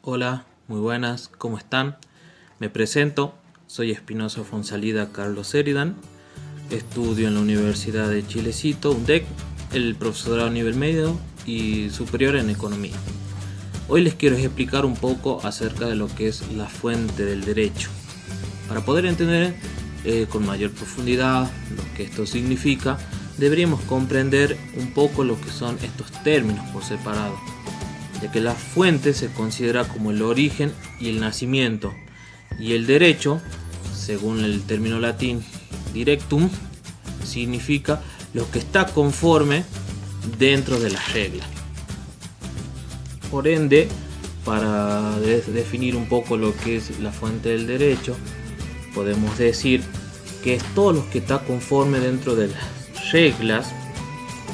Hola, muy buenas, ¿cómo están? Me presento, soy Espinosa Fonsalida Carlos Sheridan, estudio en la Universidad de Chilecito, UNDEC, el profesorado a nivel medio y superior en economía. Hoy les quiero explicar un poco acerca de lo que es la fuente del derecho, para poder entender con mayor profundidad lo que esto significa. Deberíamos comprender un poco lo que son estos términos por separado, ya que la fuente se considera como el origen y el nacimiento, y el derecho, según el término latín directum, significa lo que está conforme dentro de las reglas. Por ende, para definir un poco lo que es la fuente del derecho, podemos decir que es todo lo que está conforme dentro de las reglas,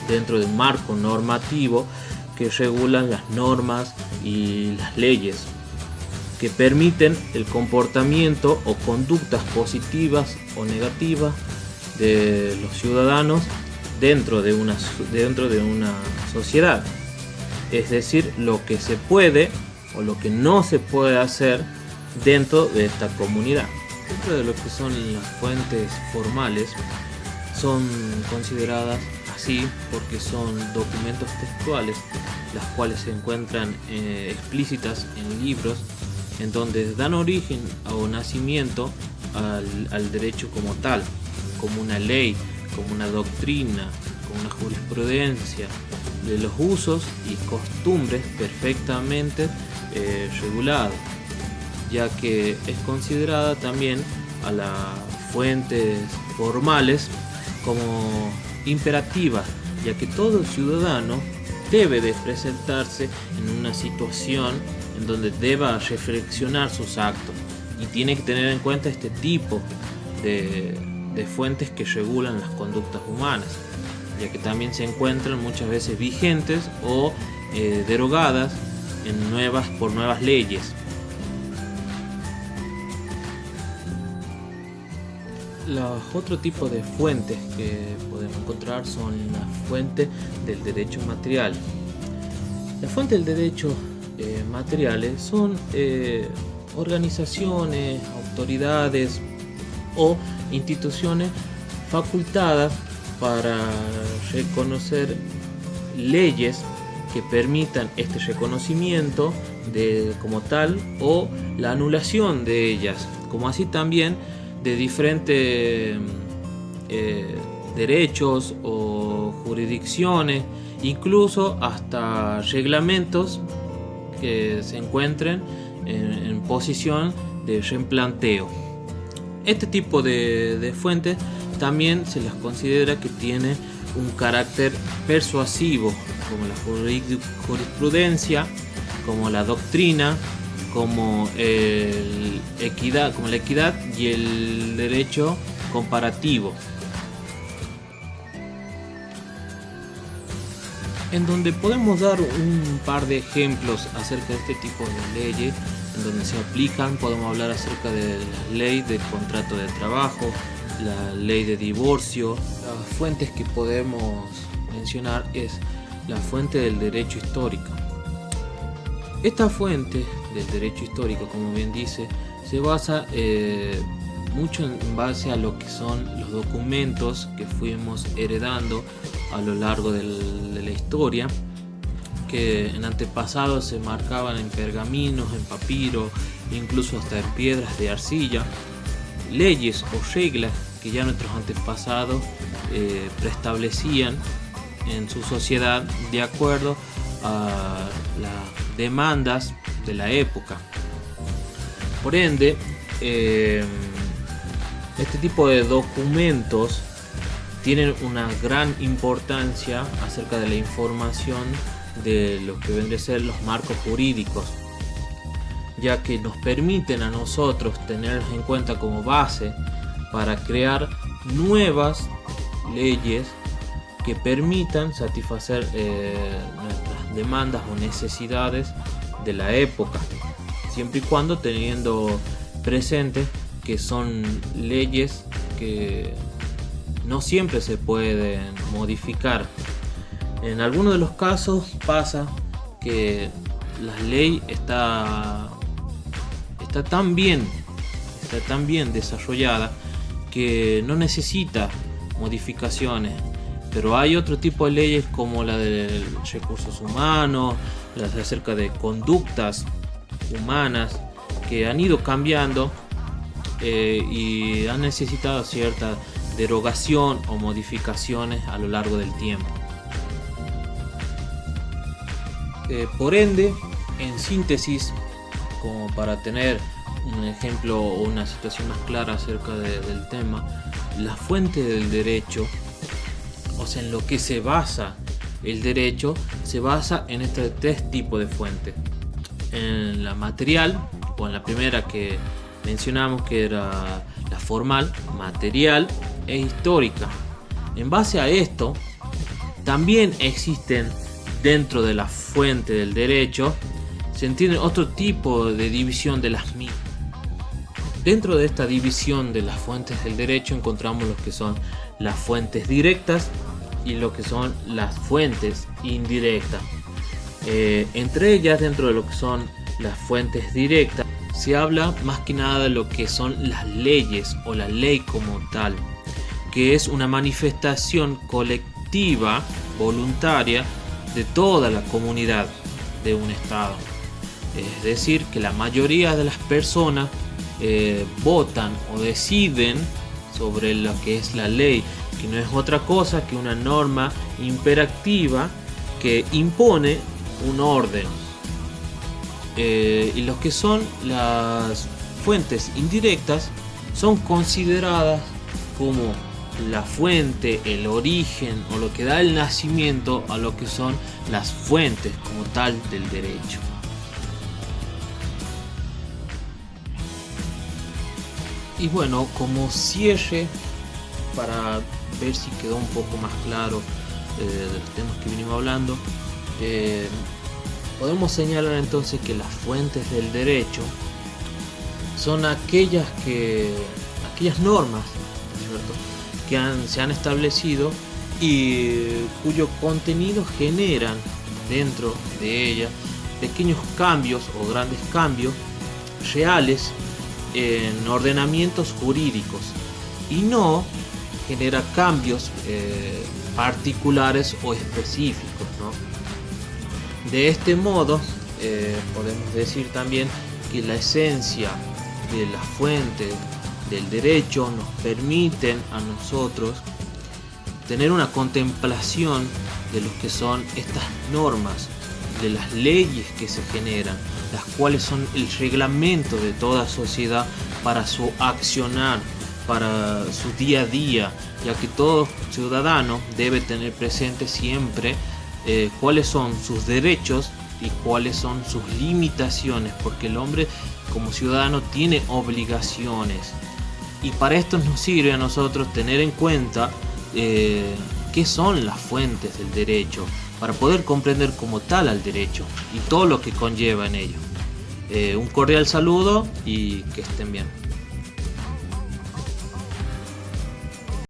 dentro del marco normativo que regulan las normas y las leyes, que permiten el comportamiento o conductas positivas o negativas de los ciudadanos dentro de una sociedad. Es decir, lo que se puede o lo que no se puede hacer dentro de esta comunidad. Dentro de lo que son las fuentes formales, son consideradas así porque son documentos textuales, las cuales se encuentran explícitas en libros, en donde dan origen o nacimiento al derecho como tal, como una ley, como una doctrina, como una jurisprudencia, de los usos y costumbres perfectamente regulados, ya que es considerada también a las fuentes formales como imperativa, ya que todo ciudadano debe de presentarse en una situación en donde deba reflexionar sus actos y tiene que tener en cuenta este tipo de fuentes que regulan las conductas humanas, ya que también se encuentran muchas veces vigentes o derogadas por nuevas leyes. Los otros tipos de fuentes que podemos encontrar son la fuente del derecho material. Las fuentes del derecho materiales son organizaciones, autoridades o instituciones facultadas para reconocer leyes que permitan este reconocimiento como tal o la anulación de ellas, como así también de diferentes derechos o jurisdicciones, incluso hasta reglamentos que se encuentren en posición de replanteo. Este tipo de fuentes también se las considera que tiene un carácter persuasivo, como la jurisprudencia, como la doctrina, como la equidad y el derecho comparativo, en donde podemos dar un par de ejemplos acerca de este tipo de leyes en donde se aplican. Podemos hablar acerca de la ley de contrato de trabajo, la ley de divorcio. Las fuentes que podemos mencionar es la fuente del derecho histórico. Esta fuente del derecho histórico, como bien dice, se basa mucho en base a lo que son los documentos que fuimos heredando a lo largo de la historia, que en antepasados se marcaban en pergaminos, en papiro, incluso hasta en piedras de arcilla, leyes o reglas que ya nuestros antepasados preestablecían en su sociedad de acuerdo a las demandas de la época. Por ende, este tipo de documentos tienen una gran importancia acerca de la información de lo que vendría a ser los marcos jurídicos, ya que nos permiten a nosotros tenerlos en cuenta como base para crear nuevas leyes que permitan satisfacer nuestras demandas o necesidades de la época, siempre y cuando teniendo presente que son leyes que no siempre se pueden modificar. En algunos de los casos pasa que la ley está tan bien desarrollada que no necesita modificaciones. Pero hay otro tipo de leyes como la de recursos humanos, las acerca de conductas humanas, que han ido cambiando y han necesitado cierta derogación o modificaciones a lo largo del tiempo. Por ende, en síntesis, como para tener un ejemplo o una situación más clara acerca del tema, la fuente del derecho, o sea, en lo que se basa el derecho, se basa en estos tres tipos de fuentes. En la material, o en la primera que mencionamos, que era la formal, material e histórica. En base a esto, también existen dentro de la fuente del derecho, se entiende otro tipo de división de las mismas. Dentro de esta división de las fuentes del derecho encontramos lo que son las fuentes directas y lo que son las fuentes indirectas. Entre ellas, dentro de lo que son las fuentes directas, se habla más que nada de lo que son las leyes o la ley como tal, que es una manifestación colectiva, voluntaria, de toda la comunidad de un estado. Es decir, que la mayoría de las personas votan o deciden sobre lo que es la ley, que no es otra cosa que una norma imperativa que impone un orden. Y lo que son las fuentes indirectas son consideradas como la fuente, el origen o lo que da el nacimiento a lo que son las fuentes como tal del derecho. Y bueno, como cierre, para ver si quedó un poco más claro de los temas que venimos hablando, podemos señalar entonces que las fuentes del derecho son aquellas normas, ¿cierto?, que se han establecido y cuyo contenido generan dentro de ellas pequeños cambios o grandes cambios reales en ordenamientos jurídicos, y no genera cambios particulares o específicos, ¿no? De este modo podemos decir también que la esencia de la fuente del derecho nos permiten a nosotros tener una contemplación de lo que son estas normas, de las leyes que se generan, las cuales son el reglamento de toda sociedad para su accionar, para su día a día, ya que todo ciudadano debe tener presente siempre cuáles son sus derechos y cuáles son sus limitaciones, porque el hombre como ciudadano tiene obligaciones, y para esto nos sirve a nosotros tener en cuenta qué son las fuentes del derecho, para poder comprender como tal al derecho y todo lo que conlleva en ello. Un cordial saludo y que estén bien.